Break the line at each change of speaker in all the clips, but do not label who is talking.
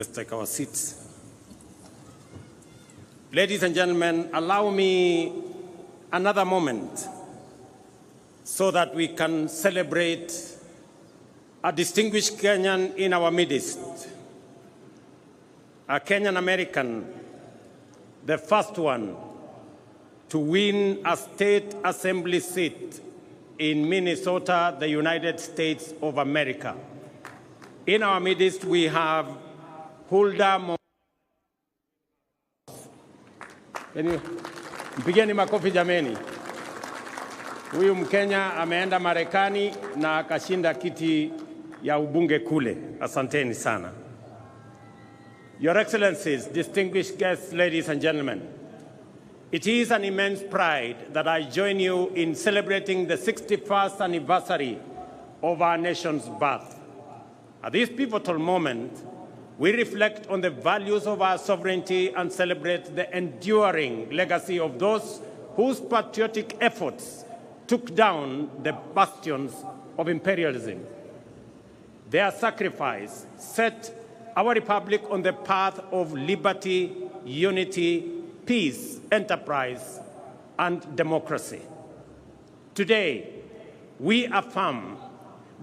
Let's take our seats. Ladies and gentlemen, allow me another moment so that we can celebrate a distinguished Kenyan in our midst, a Kenyan American, the first one to win a state assembly seat in Minnesota, the United States of America. In our midst, we have Hulda. Mpigeni makofi jameni. Huyu Mkenya ameenda Marekani na akashinda kiti ya ubunge kule. Asanteni sana. Your Excellencies, distinguished guests, ladies and gentlemen, it is an immense pride that I join you in celebrating the 61st anniversary of our nation's birth. At this pivotal moment, we reflect on the values of our sovereignty and celebrate the enduring legacy of those whose patriotic efforts took down the bastions of imperialism. Their sacrifice set our republic on the path of liberty, unity, peace, enterprise, and democracy. Today, we affirm,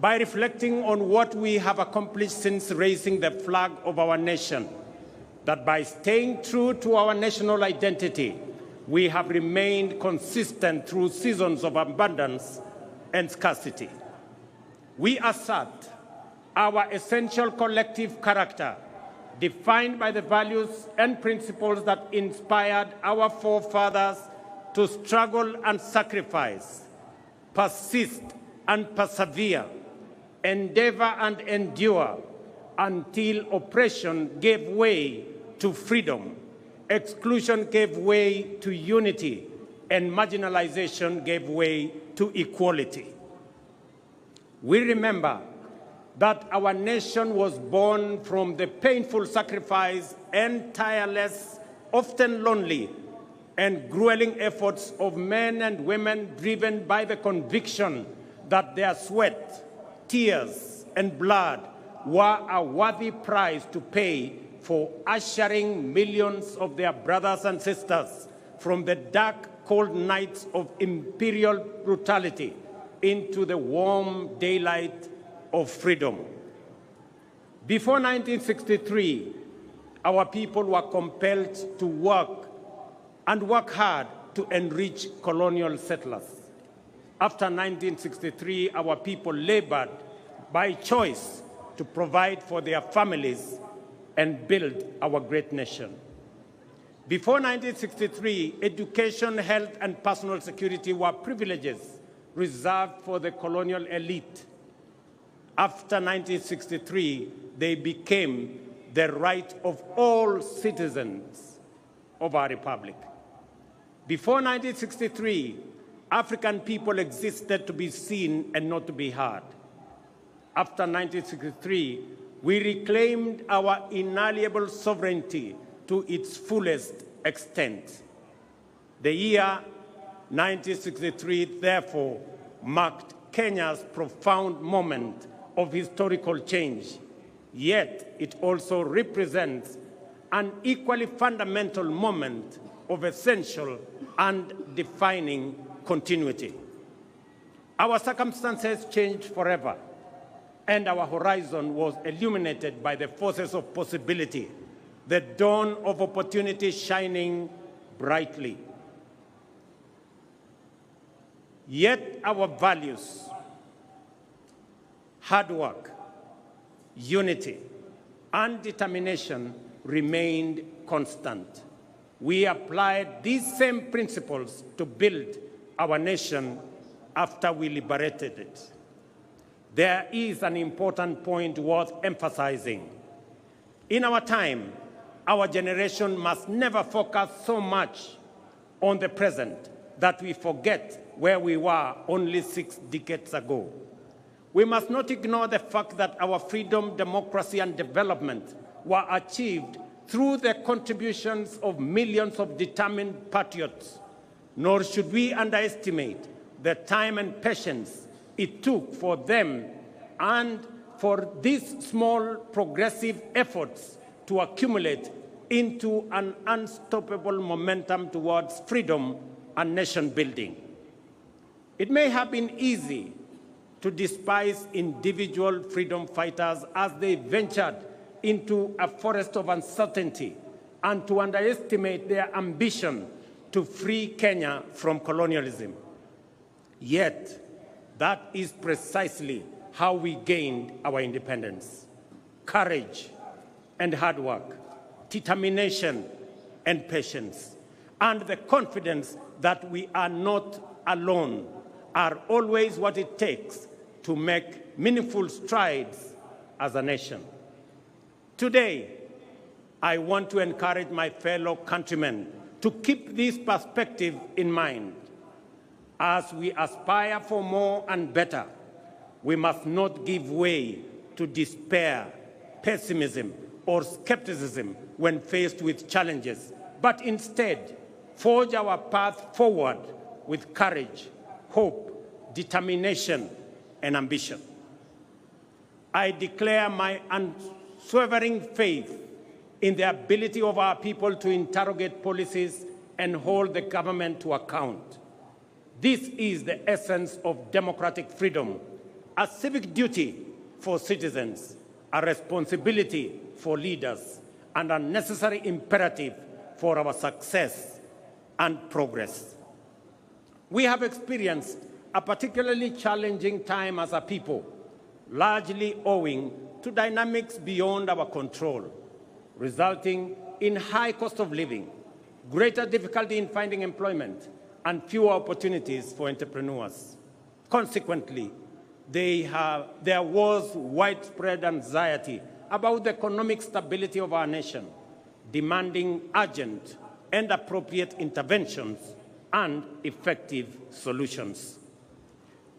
by reflecting on what we have accomplished since raising the flag of our nation, that by staying true to our national identity, we have remained consistent through seasons of abundance and scarcity. We assert our essential collective character, defined by the values and principles that inspired our forefathers to struggle and sacrifice, persist and persevere, endeavor and endure until oppression gave way to freedom, exclusion gave way to unity, and marginalization gave way to equality. We remember that our nation was born from the painful sacrifice and tireless, often lonely, and grueling efforts of men and women driven by the conviction that their sweat, tears, and blood were a worthy price to pay for ushering millions of their brothers and sisters from the dark, cold nights of imperial brutality into the warm daylight of freedom. Before 1963, our people were compelled to work hard to enrich colonial settlers. After 1963, our people labored by choice to provide for their families and build our great nation. Before 1963, education, health, and personal security were privileges reserved for the colonial elite. After 1963, they became the right of all citizens of our republic. Before 1963, African people existed to be seen and not to be heard. After 1963, we reclaimed our inalienable sovereignty to its fullest extent. The year 1963, therefore, marked Kenya's profound moment of historical change, yet it also represents an equally fundamental moment of essential and defining continuity. Our circumstances changed forever, and our horizon was illuminated by the forces of possibility, the dawn of opportunity shining brightly. Yet our values, hard work, unity, and determination remained constant. We applied these same principles to build our nation after we liberated it. There is an important point worth emphasizing. In our time, our generation must never focus so much on the present that we forget where we were only 6 decades ago. We must not ignore the fact that our freedom, democracy, and development were achieved through the contributions of millions of determined patriots, nor should we underestimate the time and patience it took for them and for these small progressive efforts to accumulate into an unstoppable momentum towards freedom and nation building. It may have been easy to despise individual freedom fighters as they ventured into a forest of uncertainty and to underestimate their ambition to free Kenya from colonialism. Yet, that is precisely how we gained our independence. Courage and hard work, determination and patience, and the confidence that we are not alone are always what it takes to make meaningful strides as a nation. Today, I want to encourage my fellow countrymen to keep this perspective in mind. As we aspire for more and better, we must not give way to despair, pessimism, or skepticism when faced with challenges, but instead forge our path forward with courage, hope, determination, and ambition. I declare my unswerving faith in the ability of our people to interrogate policies and hold the government to account. This is the essence of democratic freedom, a civic duty for citizens, a responsibility for leaders, and a necessary imperative for our success and progress. We have experienced a particularly challenging time as a people, largely owing to dynamics beyond our control, resulting in high cost of living, greater difficulty in finding employment, and fewer opportunities for entrepreneurs. Consequently, there was widespread anxiety about the economic stability of our nation, demanding urgent and appropriate interventions and effective solutions.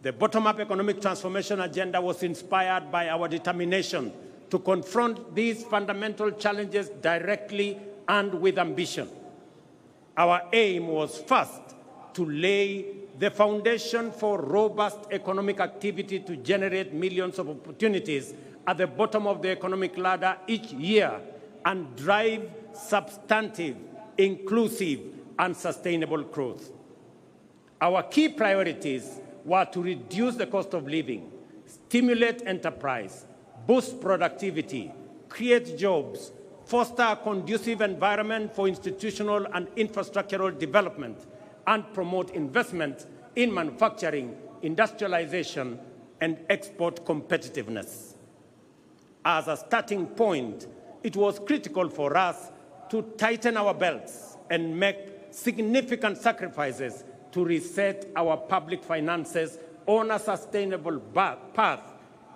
The bottom-up economic transformation agenda was inspired by our determination to confront these fundamental challenges directly and with ambition. Our aim was first to lay the foundation for robust economic activity to generate millions of opportunities at the bottom of the economic ladder each year and drive substantive, inclusive, and sustainable growth. Our key priorities were to reduce the cost of living, stimulate enterprise, boost productivity, create jobs, foster a conducive environment for institutional and infrastructural development, and promote investment in manufacturing, industrialization, and export competitiveness. As a starting point, it was critical for us to tighten our belts and make significant sacrifices to reset our public finances on a sustainable path,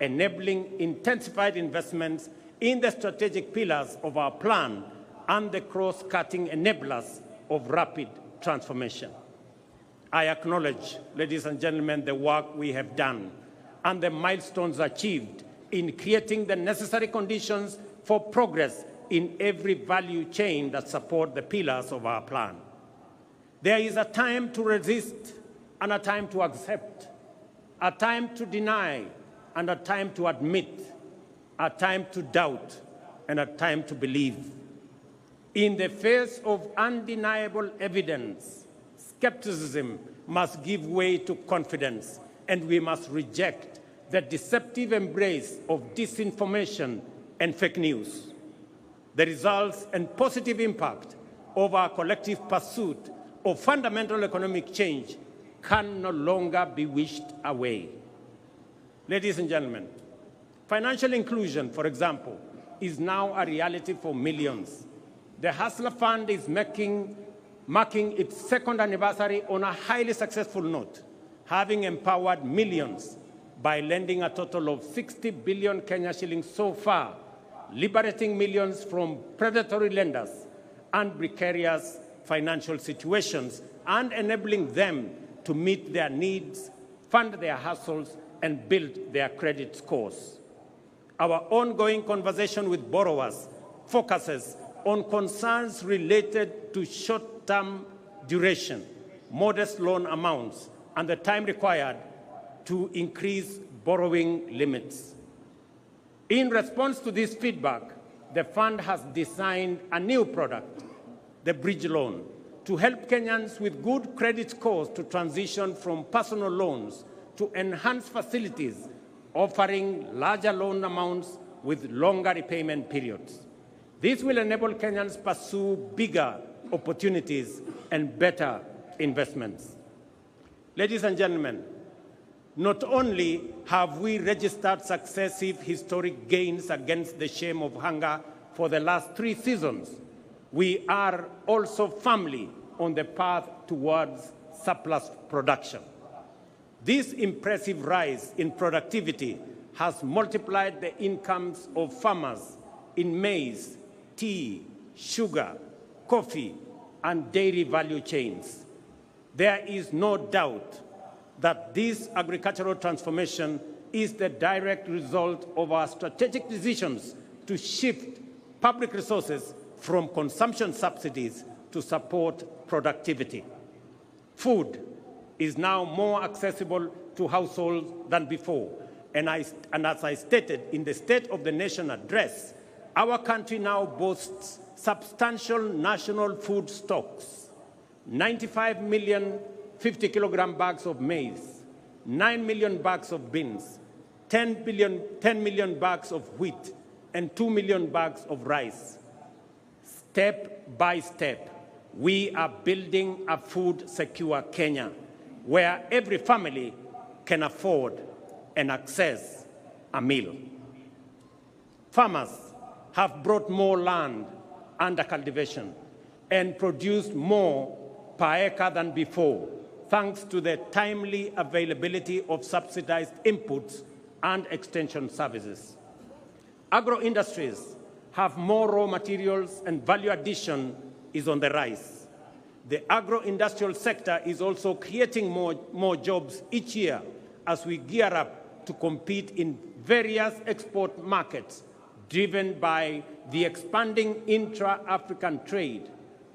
enabling intensified investments in the strategic pillars of our plan and the cross-cutting enablers of rapid transformation. I acknowledge, ladies and gentlemen, the work we have done and the milestones achieved in creating the necessary conditions for progress in every value chain that support the pillars of our plan. There is a time to resist and a time to accept, a time to deny and a time to admit, a time to doubt and a time to believe. In the face of undeniable evidence, skepticism must give way to confidence, and we must reject the deceptive embrace of disinformation and fake news. The results and positive impact of our collective pursuit of fundamental economic change can no longer be wished away. Ladies and gentlemen, financial inclusion, for example, is now a reality for millions. The Hustler Fund is marking its second anniversary on a highly successful note, having empowered millions by lending a total of 60 billion Kenya shillings so far, liberating millions from predatory lenders and precarious financial situations, and enabling them to meet their needs, fund their hustles, and build their credit scores. Our ongoing conversation with borrowers focuses on concerns related to short-term duration, modest loan amounts, and the time required to increase borrowing limits. In response to this feedback, the fund has designed a new product, the bridge loan, to help Kenyans with good credit scores to transition from personal loans to enhanced facilities offering larger loan amounts with longer repayment periods. This will enable Kenyans pursue bigger opportunities and better investments. Ladies and gentlemen, not only have we registered successive historic gains against the shame of hunger for the last 3 seasons, we are also firmly on the path towards surplus production. This impressive rise in productivity has multiplied the incomes of farmers in maize, tea, sugar, coffee, and dairy value chains. There is no doubt that this agricultural transformation is the direct result of our strategic decisions to shift public resources from consumption subsidies to support productivity. Food is now more accessible to households than before. And as I stated in the State of the Nation address, our country now boasts substantial national food stocks: 95 million 50-kilogram bags of maize, 9 million bags of beans, 10 million bags of wheat, and 2 million bags of rice. Step by step, we are building a food-secure Kenya, where every family can afford and access a meal. Farmers have brought more land under cultivation and produced more per acre than before, thanks to the timely availability of subsidized inputs and extension services. Agro-industries have more raw materials and value addition is on the rise. The agro-industrial sector is also creating more jobs each year as we gear up to compete in various export markets driven by the expanding intra-African trade,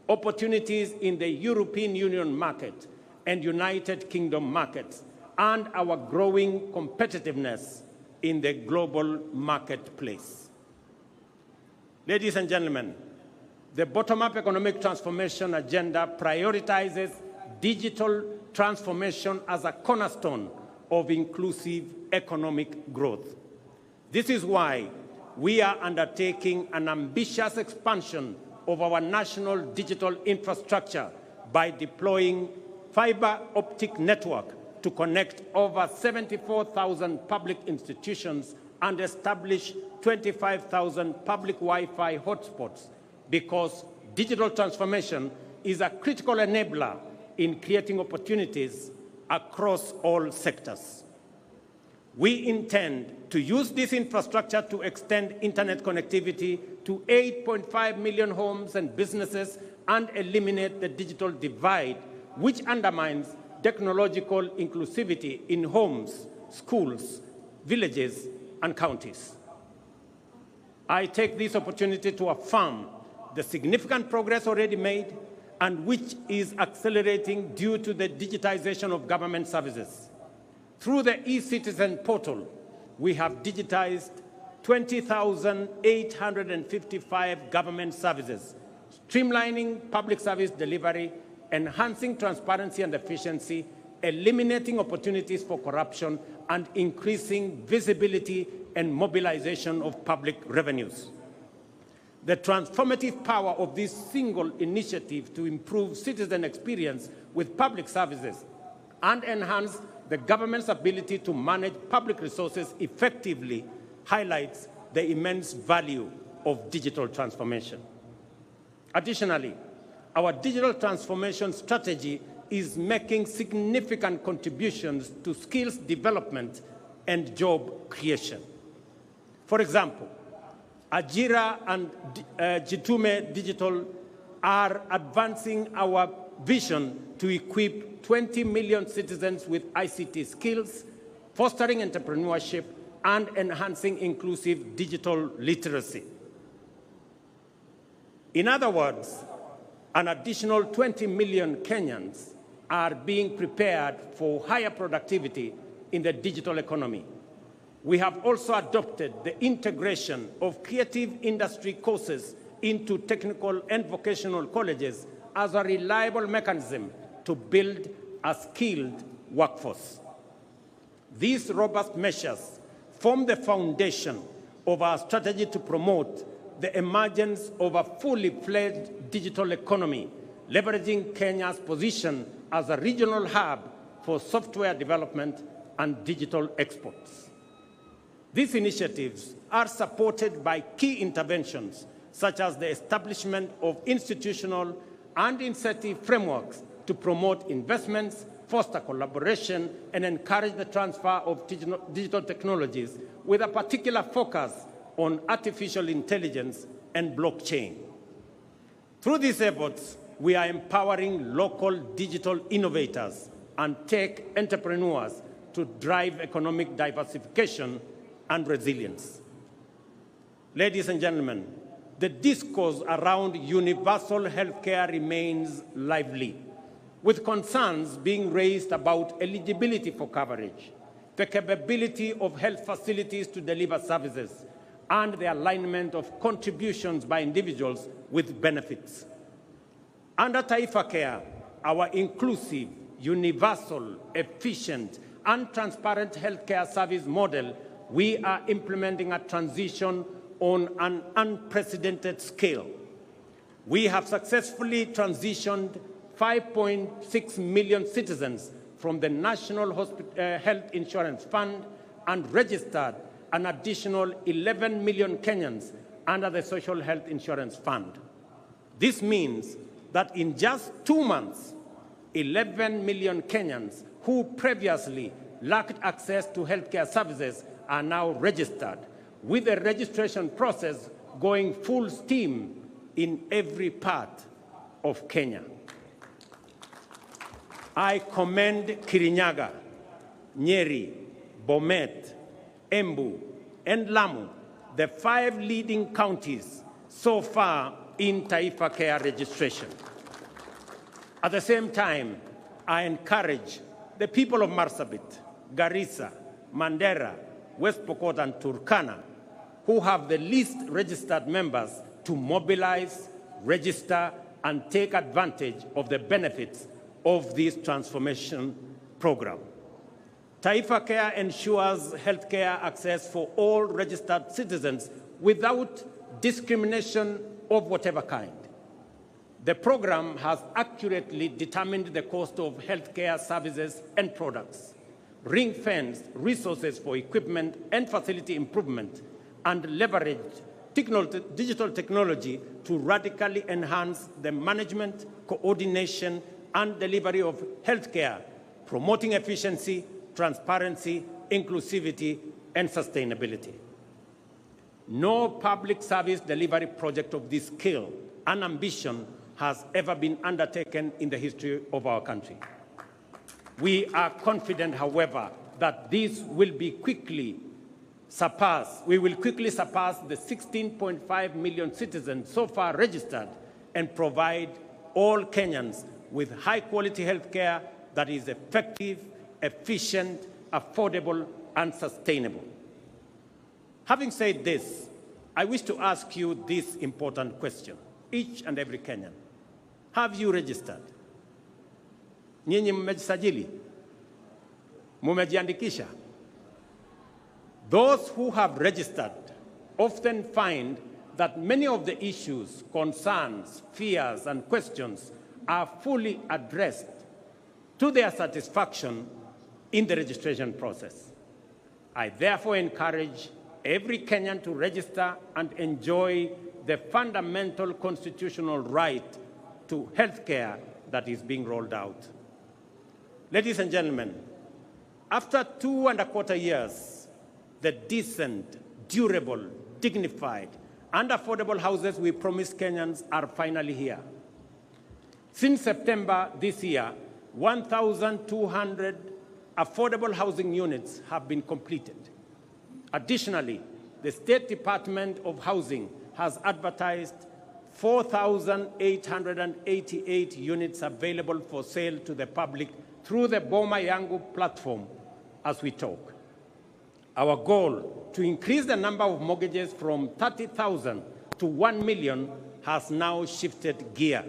opportunities in the European Union market and United Kingdom markets, and our growing competitiveness in the global marketplace. Ladies and gentlemen, the bottom-up economic transformation agenda prioritizes digital transformation as a cornerstone of inclusive economic growth. This is why we are undertaking an ambitious expansion of our national digital infrastructure by deploying fiber optic network to connect over 74,000 public institutions and establish 25,000 public Wi-Fi hotspots, because digital transformation is a critical enabler in creating opportunities across all sectors. We intend to use this infrastructure to extend internet connectivity to 8.5 million homes and businesses and eliminate the digital divide, which undermines technological inclusivity in homes, schools, villages, and counties. I take this opportunity to affirm the significant progress already made and which is accelerating due to the digitization of government services. Through the eCitizen portal, we have digitized 20,855 government services, streamlining public service delivery, enhancing transparency and efficiency, eliminating opportunities for corruption, and increasing visibility and mobilization of public revenues. The transformative power of this single initiative to improve citizen experience with public services and enhance the government's ability to manage public resources effectively highlights the immense value of digital transformation. Additionally, our digital transformation strategy is making significant contributions to skills development and job creation. For example, Ajira and Jitume Digital are advancing our vision to equip 20 million citizens with ICT skills, fostering entrepreneurship, and enhancing inclusive digital literacy. In other words, an additional 20 million Kenyans are being prepared for higher productivity in the digital economy. We have also adopted the integration of creative industry courses into technical and vocational colleges as a reliable mechanism to build a skilled workforce. These robust measures form the foundation of our strategy to promote the emergence of a fully fledged digital economy, leveraging Kenya's position as a regional hub for software development and digital exports. These initiatives are supported by key interventions such as the establishment of institutional and incentive frameworks to promote investments, foster collaboration, and encourage the transfer of digital technologies with a particular focus on artificial intelligence and blockchain. Through these efforts, we are empowering local digital innovators and tech entrepreneurs to drive economic diversification and resilience. Ladies and gentlemen, the discourse around universal healthcare remains lively, with concerns being raised about eligibility for coverage, the capability of health facilities to deliver services, and the alignment of contributions by individuals with benefits. Under Taifa Care, our inclusive, universal, efficient, and transparent healthcare service model, we are implementing a transition on an unprecedented scale. We have successfully transitioned 5.6 million citizens from the National Health Insurance Fund and registered an additional 11 million Kenyans under the Social Health Insurance Fund. This means that in just 2 months, 11 million Kenyans who previously lacked access to healthcare services are now registered, with the registration process going full steam in every part of Kenya. I commend Kirinyaga, Nyeri, Bomet, Embu, and Lamu, the 5 leading counties so far in Taifa Care registration. At the same time, I encourage the people of Marsabit, Garissa, Mandera, West Pokot, and Turkana, who have the least registered members, to mobilize, register, and take advantage of the benefits of this transformation program. Taifa Care ensures healthcare access for all registered citizens without discrimination of whatever kind. The program has accurately determined the cost of healthcare services and products, ring-fenced resources for equipment and facility improvement, and leveraged digital technology to radically enhance the management, coordination, and delivery of healthcare, promoting efficiency, transparency, inclusivity, and sustainability. No public service delivery project of this scale and ambition has ever been undertaken in the history of our country. We are confident, however, that this will be quickly surpass the 16.5 million citizens so far registered and provide all Kenyans with high-quality health care that is effective, efficient, affordable, and sustainable. Having said this, I wish to ask you this important question, each and every Kenyan. Have you registered? Nyinyi mmejisajili? Mumejiandikisha? Those who have registered often find that many of the issues, concerns, fears, and questions are fully addressed to their satisfaction in the registration process. I therefore encourage every Kenyan to register and enjoy the fundamental constitutional right to health care that is being rolled out. Ladies and gentlemen, after 2.25 years, the decent, durable, dignified, and affordable houses we promised Kenyans are finally here. Since September this year, 1,200 affordable housing units have been completed. Additionally, the State Department of Housing has advertised 4,888 units available for sale to the public through the Boma Yangu platform as we talk. Our goal to increase the number of mortgages from 30,000 to 1 million has now shifted gear.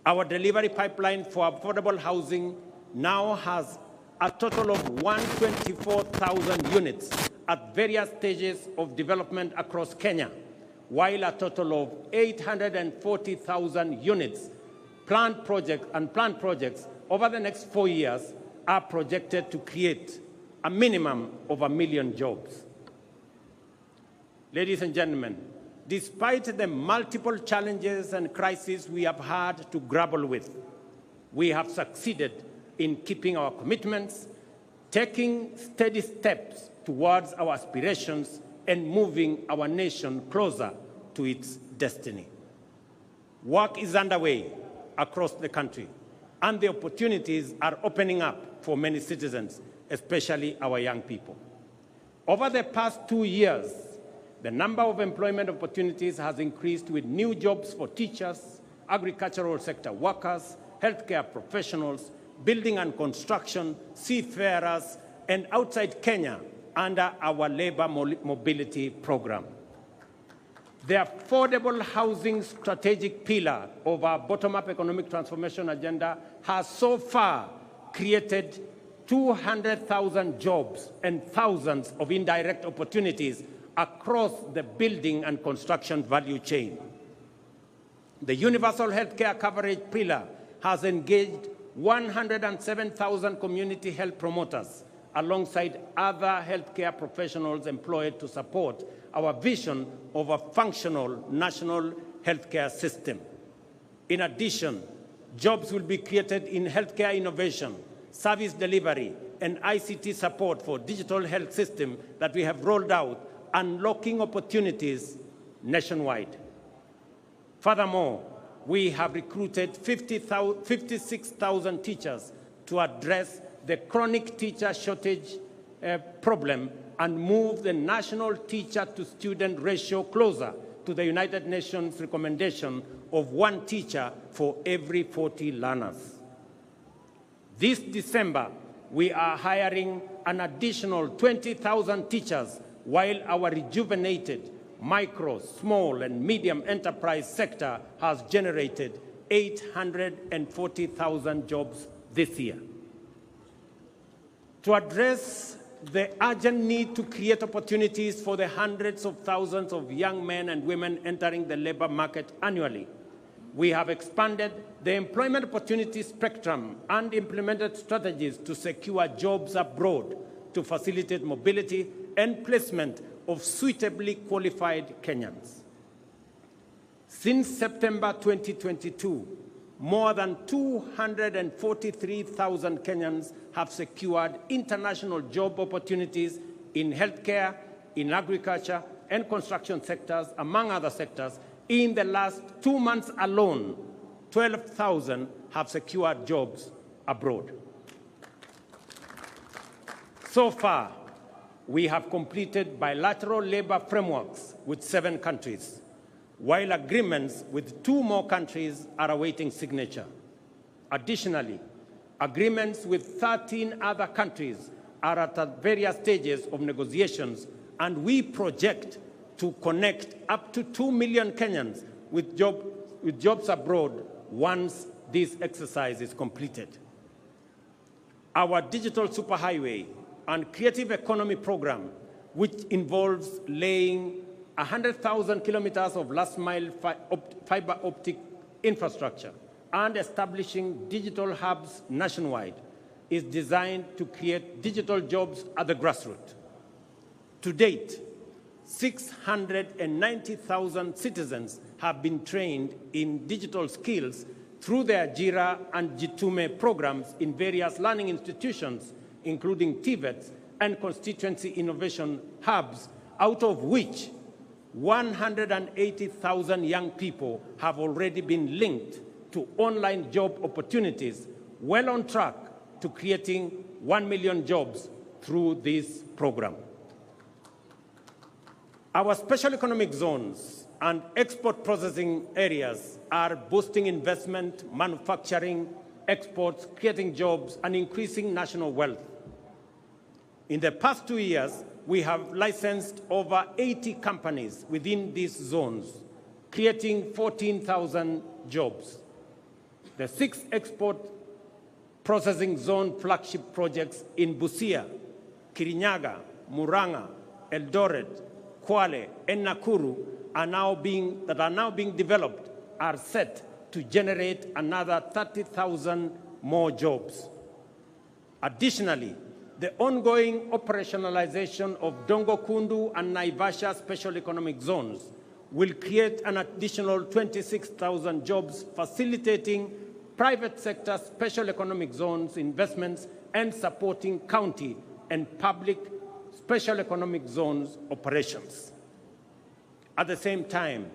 Our delivery pipeline for affordable housing now has a total of 124,000 units at various stages of development across Kenya, while a total of 840,000 units planned projects over the next 4 years are projected to create a minimum of 1 million jobs. Ladies and gentlemen, despite the multiple challenges and crises we have had to grapple with, we have succeeded in keeping our commitments, taking steady steps towards our aspirations, and moving our nation closer to its destiny. Work is underway across the country, and the opportunities are opening up for many citizens, especially our young people. Over the past 2 years, the number of employment opportunities has increased with new jobs for teachers, agricultural sector workers, healthcare professionals, building and construction, seafarers, and outside Kenya under our labor mobility program. The affordable housing strategic pillar of our bottom-up economic transformation agenda has so far created 200,000 jobs and thousands of indirect opportunities across the building and construction value chain. The universal healthcare coverage pillar has engaged 107,000 community health promoters alongside other healthcare professionals employed to support our vision of a functional national healthcare system. In addition, jobs will be created in healthcare innovation, service delivery, and ICT support for digital health system that we have rolled out, unlocking opportunities nationwide. Furthermore, we have recruited 56,000 teachers to address the chronic teacher shortage problem and move the national teacher-to-student ratio closer to the United Nations recommendation of 1 teacher for every 40 learners. This December, we are hiring an additional 20,000 teachers, while our rejuvenated micro, small, and medium enterprise sector has generated 840,000 jobs this year. To address the urgent need to create opportunities for the hundreds of thousands of young men and women entering the labor market annually, we have expanded the employment opportunity spectrum and implemented strategies to secure jobs abroad to facilitate mobility and placement of suitably qualified Kenyans. Since September 2022, more than 243,000 Kenyans have secured international job opportunities in healthcare, in agriculture, and construction sectors, among other sectors. In the last 2 months alone, 12,000 have secured jobs abroad. So far, we have completed bilateral labor frameworks with 7 countries, while agreements with 2 more countries are awaiting signature. Additionally, agreements with 13 other countries are at various stages of negotiations, and we project to connect up to 2 million Kenyans with jobs abroad once this exercise is completed. Our digital superhighway and creative economy program, which involves laying 100,000 kilometers of last-mile fiber optic infrastructure and establishing digital hubs nationwide, is designed to create digital jobs at the grassroots. To date, 690,000 citizens have been trained in digital skills through the Ajira and Jitume programs in various learning institutions, including TVETs and constituency innovation hubs, out of which 180,000 young people have already been linked to online job opportunities, well on track to creating 1 million jobs through this program. Our special economic zones and export processing areas are boosting investment, manufacturing, exports, creating jobs, and increasing national wealth. In the past 2 years, we have licensed over 80 companies within these zones, creating 14,000 jobs. The 6 export processing zone flagship projects in Busia, Kirinyaga, Murang'a, Eldoret, Kwale, and Nakuru are now being developed are set to generate another 30,000 more jobs. Additionally, the ongoing operationalization of Dongo Kundu and Naivasha special economic zones will create an additional 26,000 jobs, facilitating private sector special economic zones investments and supporting county and public special economic zones operations. At the same time,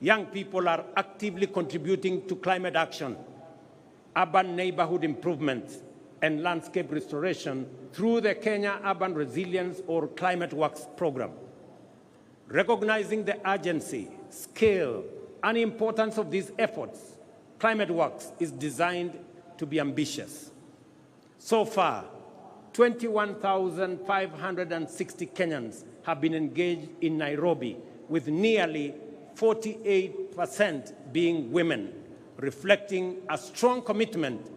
young people are actively contributing to climate action, urban neighborhood improvements, and landscape restoration through the Kenya Urban Resilience or Climate Works program. Recognizing the urgency, scale, and importance of these efforts, Climate Works is designed to be ambitious. So far, 21,560 Kenyans have been engaged in Nairobi, with nearly 48% being women, reflecting a strong commitment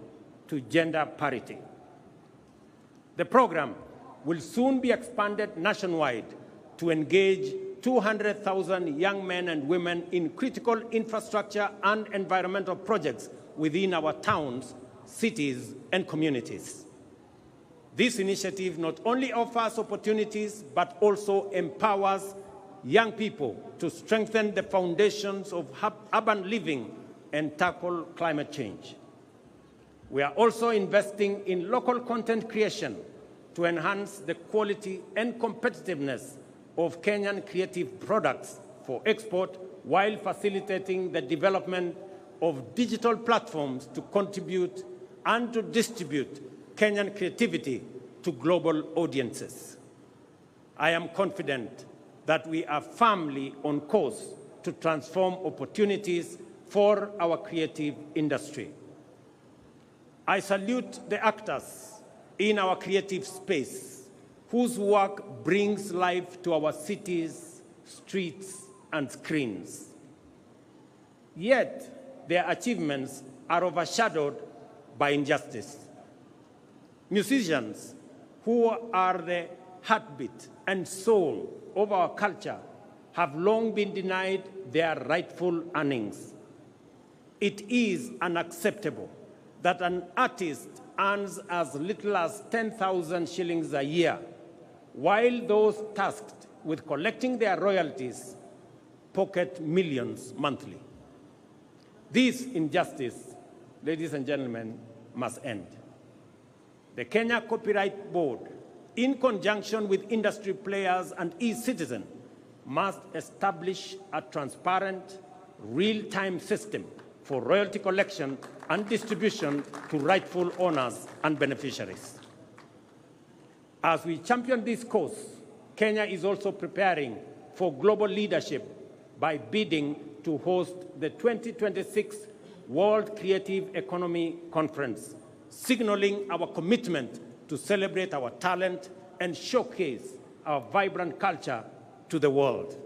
to gender parity. The program will soon be expanded nationwide to engage 200,000 young men and women in critical infrastructure and environmental projects within our towns, cities, and communities. This initiative not only offers opportunities, but also empowers young people to strengthen the foundations of urban living and tackle climate change. We are also investing in local content creation to enhance the quality and competitiveness of Kenyan creative products for export, while facilitating the development of digital platforms to contribute and to distribute Kenyan creativity to global audiences. I am confident that we are firmly on course to transform opportunities for our creative industry. I salute the actors in our creative space whose work brings life to our cities, streets, and screens. Yet, their achievements are overshadowed by injustice. Musicians, who are the heartbeat and soul of our culture, have long been denied their rightful earnings. It is unacceptable that an artist earns as little as 10,000 shillings a year, while those tasked with collecting their royalties pocket millions monthly. This injustice, ladies and gentlemen, must end. The Kenya Copyright Board, in conjunction with industry players and e-citizen, must establish a transparent, real-time system for royalty collection and distribution to rightful owners and beneficiaries. As we champion this cause, Kenya is also preparing for global leadership by bidding to host the 2026 World Creative Economy Conference, signaling our commitment to celebrate our talent and showcase our vibrant culture to the world.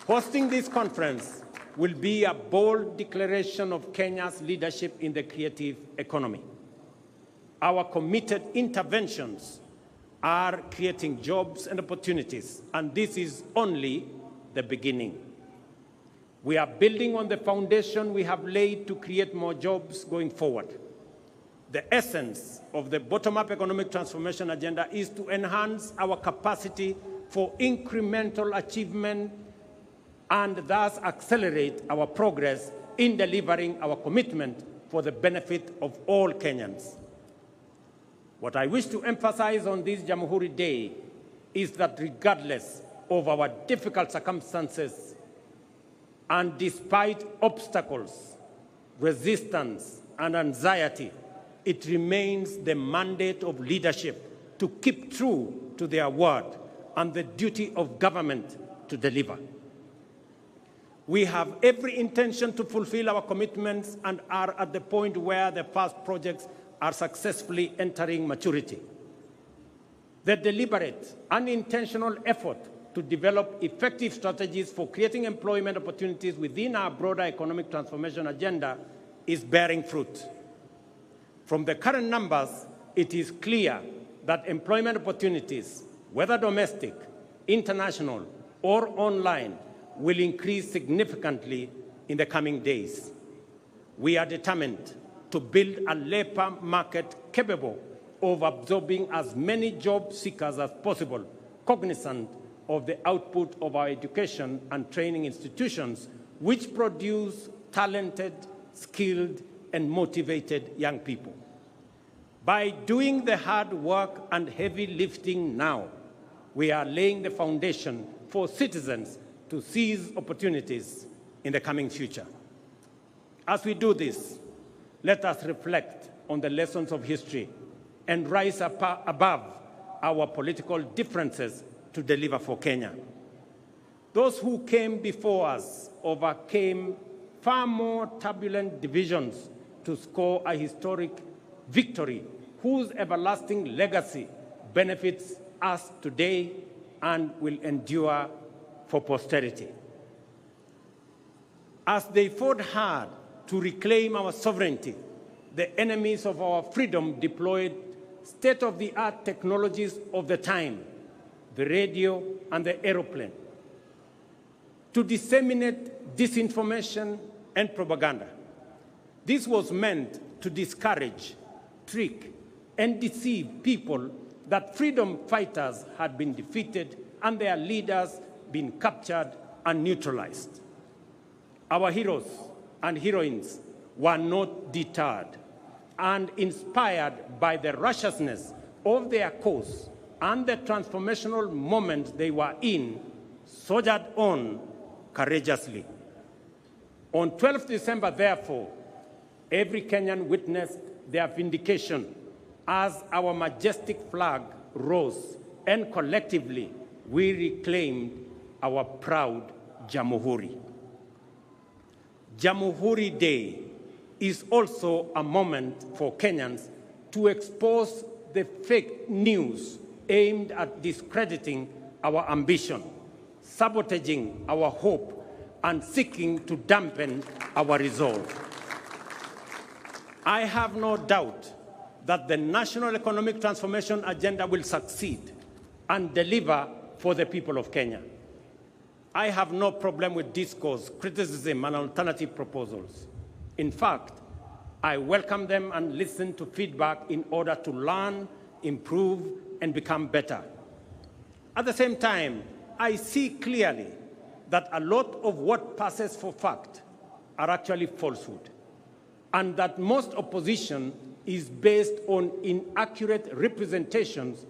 Hosting this conference will be a bold declaration of Kenya's leadership in the creative economy. Our committed interventions are creating jobs and opportunities, and this is only the beginning. We are building on the foundation we have laid to create more jobs going forward. The essence of the bottom-up economic transformation agenda is to enhance our capacity for incremental achievement and thus accelerate our progress in delivering our commitment for the benefit of all Kenyans. What I wish to emphasize on this Jamhuri Day is that regardless of our difficult circumstances and despite obstacles, resistance, and anxiety, it remains the mandate of leadership to keep true to their word and the duty of government to deliver. We have every intention to fulfill our commitments and are at the point where the first projects are successfully entering maturity. The deliberate and intentional effort to develop effective strategies for creating employment opportunities within our broader economic transformation agenda is bearing fruit. From the current numbers, it is clear that employment opportunities, whether domestic, international, or online, will increase significantly in the coming days. We are determined to build a labor market capable of absorbing as many job seekers as possible, cognizant of the output of our education and training institutions, which produce talented, skilled, and motivated young people. By doing the hard work and heavy lifting now, we are laying the foundation for citizens to seize opportunities in the coming future. As we do this, let us reflect on the lessons of history and rise above our political differences to deliver for Kenya. Those who came before us overcame far more turbulent divisions to score a historic victory whose everlasting legacy benefits us today and will endure for posterity. As they fought hard to reclaim our sovereignty, the enemies of our freedom deployed state-of-the-art technologies of the time, the radio and the aeroplane, to disseminate disinformation and propaganda. This was meant to discourage, trick, and deceive people that freedom fighters had been defeated and their leaders been captured and neutralized. Our heroes and heroines were not deterred and inspired by the righteousness of their cause and the transformational moment they were in, soldiered on courageously. On 12th December, therefore, every Kenyan witnessed their vindication as our majestic flag rose and collectively we reclaimed our proud Jamhuri. Jamhuri Day is also a moment for Kenyans to expose the fake news aimed at discrediting our ambition, sabotaging our hope, and seeking to dampen our resolve. I have no doubt that the National Economic Transformation Agenda will succeed and deliver for the people of Kenya. I have no problem with discourse, criticism, and alternative proposals. In fact, I welcome them and listen to feedback in order to learn, improve, and become better. At the same time, I see clearly that a lot of what passes for fact are actually falsehood, and that most opposition is based on inaccurate representations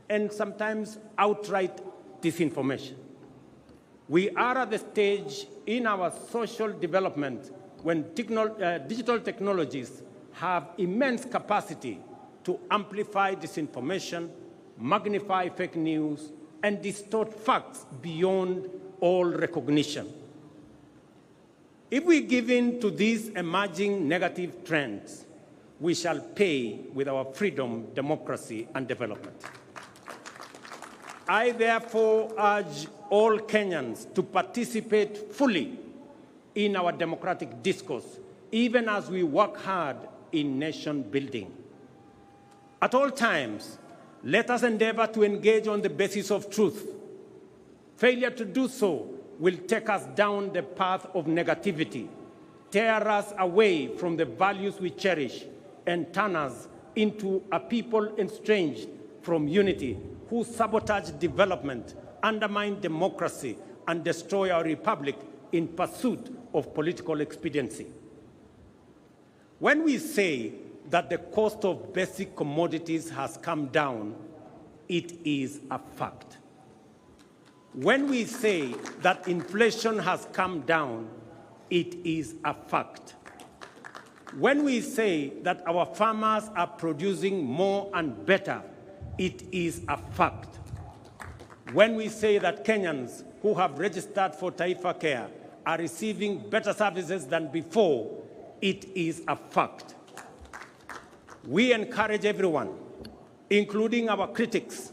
and sometimes outright disinformation. We are at the stage in our social development when digital technologies have immense capacity to amplify disinformation, magnify fake news, and distort facts beyond all recognition. If we give in to these emerging negative trends, we shall pay with our freedom, democracy, and development. I therefore urge all Kenyans to participate fully in our democratic discourse, even as we work hard in nation building. At all times, let us endeavor to engage on the basis of truth. Failure to do so will take us down the path of negativity, tear us away from the values we cherish, and turn us into a people estranged from unity, who sabotage development, undermine democracy, and destroy our republic in pursuit of political expediency. When we say that the cost of basic commodities has come down, it is a fact. When we say that inflation has come down, it is a fact. When we say that our farmers are producing more and better, it is a fact. When we say that Kenyans who have registered for Taifa Care are receiving better services than before, it is a fact. We encourage everyone, including our critics,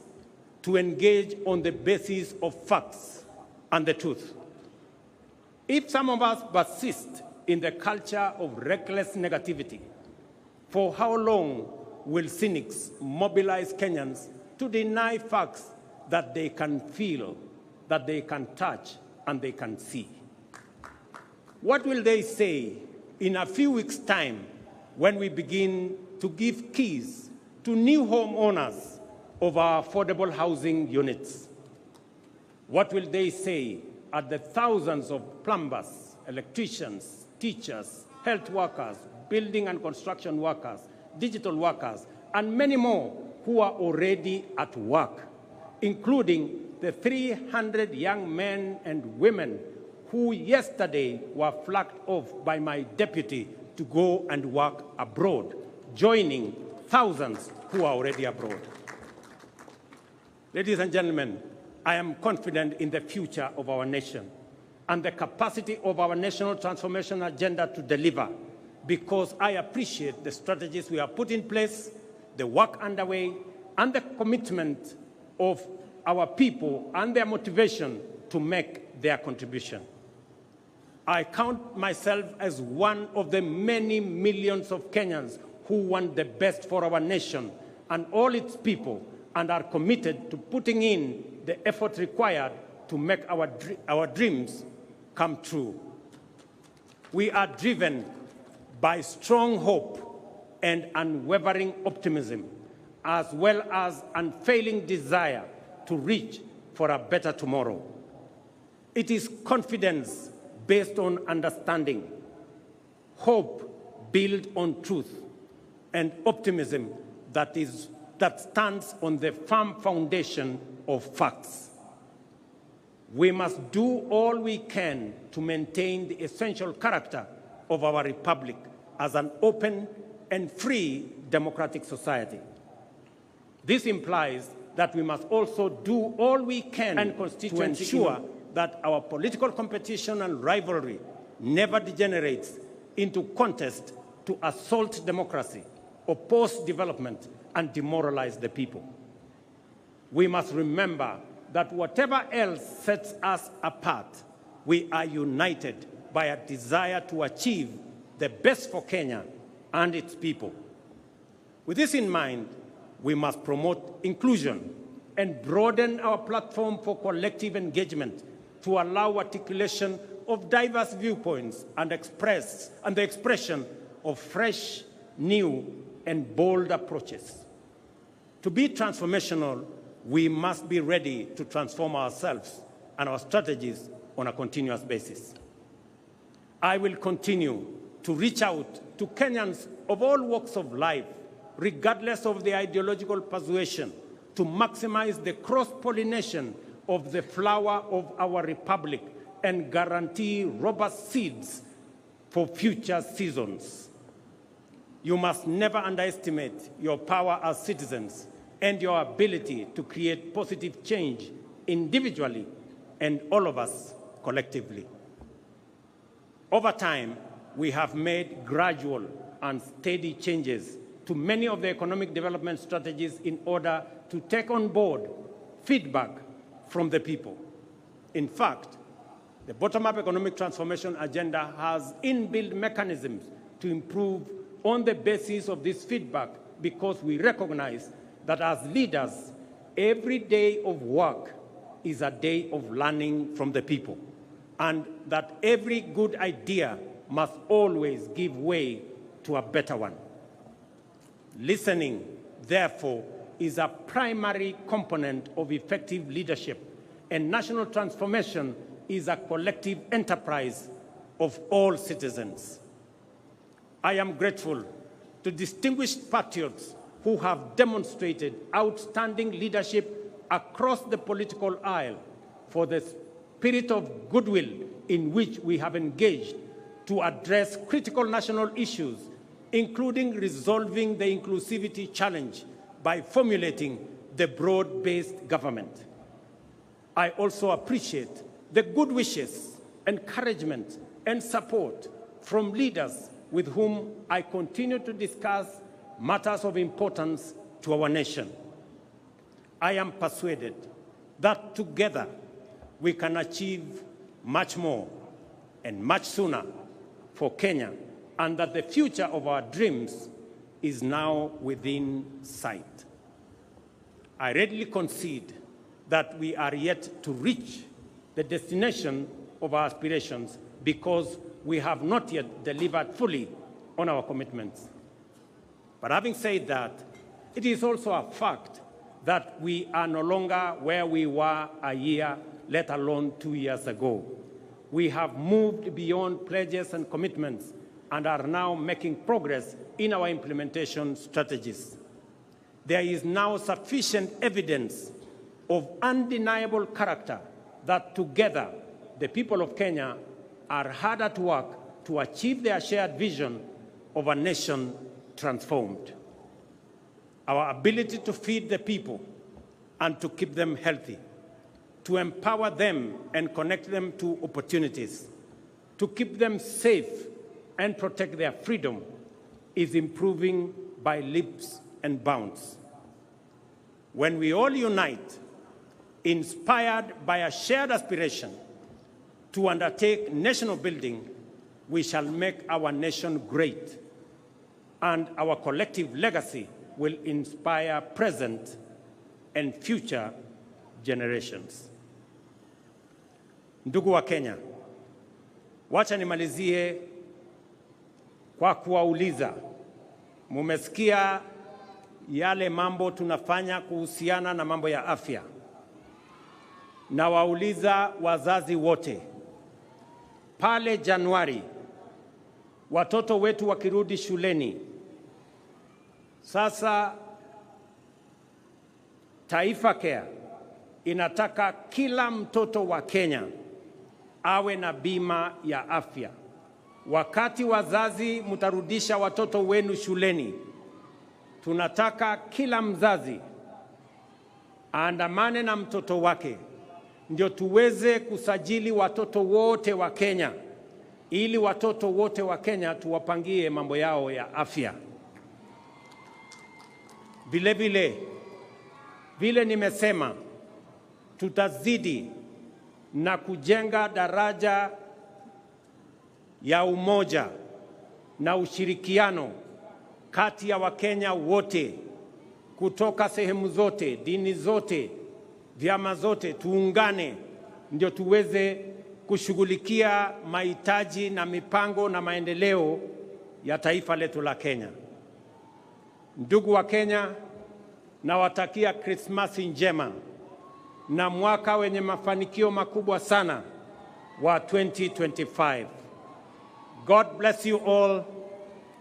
to engage on the basis of facts and the truth. If some of us persist in the culture of reckless negativity, for how long will cynics mobilize Kenyans to deny facts that they can feel, that they can touch, and they can see? What will they say in a few weeks' time when we begin to give keys to new homeowners of our affordable housing units? What will they say at the thousands of plumbers, electricians, teachers, health workers, building and construction workers, digital workers, and many more who are already at work, including the 300 young men and women who yesterday were flagged off by my deputy to go and work abroad, joining thousands who are already abroad. Ladies and gentlemen, I am confident in the future of our nation and the capacity of our national transformation agenda to deliver, because I appreciate the strategies we have put in place, the work underway, and the commitment of our people and their motivation to make their contribution. I count myself as one of the many millions of Kenyans who want the best for our nation and all its people, and are committed to putting in the effort required to make our dreams come true. We are driven by strong hope and unwavering optimism, as well as unfailing desire to reach for a better tomorrow. It is confidence based on understanding, hope built on truth, and optimism that stands on the firm foundation of facts. We must do all we can to maintain the essential character of our republic as an open and free democratic society. This implies that we must also do all we can to ensure that our political competition and rivalry never degenerates into contest to assault democracy, oppose development, and demoralize the people. We must remember that whatever else sets us apart, we are united by a desire to achieve the best for Kenya and its people. With this in mind, we must promote inclusion and broaden our platform for collective engagement to allow articulation of diverse viewpoints and the expression of fresh, new, and bold approaches. To be transformational, we must be ready to transform ourselves and our strategies on a continuous basis. I will continue to reach out to Kenyans of all walks of life, regardless of their ideological persuasion, to maximize the cross-pollination of the flower of our republic and guarantee robust seeds for future seasons. You must never underestimate your power as citizens and your ability to create positive change individually and all of us collectively. Over time, we have made gradual and steady changes to many of the economic development strategies in order to take on board feedback from the people. In fact, the bottom-up economic transformation agenda has inbuilt mechanisms to improve on the basis of this feedback, because we recognize that as leaders, every day of work is a day of learning from the people, and that every good idea must always give way to a better one. Listening, therefore, is a primary component of effective leadership, and national transformation is a collective enterprise of all citizens. I am grateful to distinguished patriots who have demonstrated outstanding leadership across the political aisle for the spirit of goodwill in which we have engaged to address critical national issues, including resolving the inclusivity challenge by formulating the broad-based government. I also appreciate the good wishes, encouragement, and support from leaders with whom I continue to discuss matters of importance to our nation. I am persuaded that together we can achieve much more and much sooner for Kenya, and that the future of our dreams is now within sight. I readily concede that we are yet to reach the destination of our aspirations because we have not yet delivered fully on our commitments. But having said that, it is also a fact that we are no longer where we were a year, let alone 2 years ago. We have moved beyond pledges and commitments and are now making progress in our implementation strategies. There is now sufficient evidence of undeniable character that together the people of Kenya are hard at work to achieve their shared vision of a nation transformed. Our ability to feed the people and to keep them healthy, to empower them and connect them to opportunities, to keep them safe and protect their freedom is improving by leaps and bounds. When we all unite, inspired by a shared aspiration to undertake national building, we shall make our nation great, and our collective legacy will inspire present and future generations. Ndugu wa Kenya, wacha nimalizie kwa kuwauliza, mumesikia yale mambo tunafanya kuhusiana na mambo ya afya. Na wauliza wazazi wote, pale Januari, watoto wetu wakirudi shuleni, sasa Taifa Care inataka kila mtoto wa Kenya awe na bima ya afya. Wakati wazazi mtarudisha watoto wenu shuleni, tunataka kila mzazi aandamane na mtoto wake ndio tuweze kusajili watoto wote wa Kenya, ili watoto wote wa Kenya tuwapangie mambo yao ya afya. Vile nimesema, tutazidi na kujenga daraja ya umoja na ushirikiano kati ya Wakenya wote kutoka sehemu zote, dini zote, vyama zote. Tuungane ndio tuweze kushughulikia mahitaji na mipango na maendeleo ya taifa letu la Kenya. Ndugu wa Kenya, nawatakia Krismasi njema na mwaka wenye mafanikio makubwa sana wa 2025. God bless you all.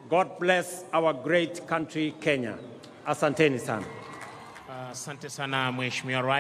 God bless our great country Kenya. Asanteni sana.
Asante sana Mheshimiwa Rais.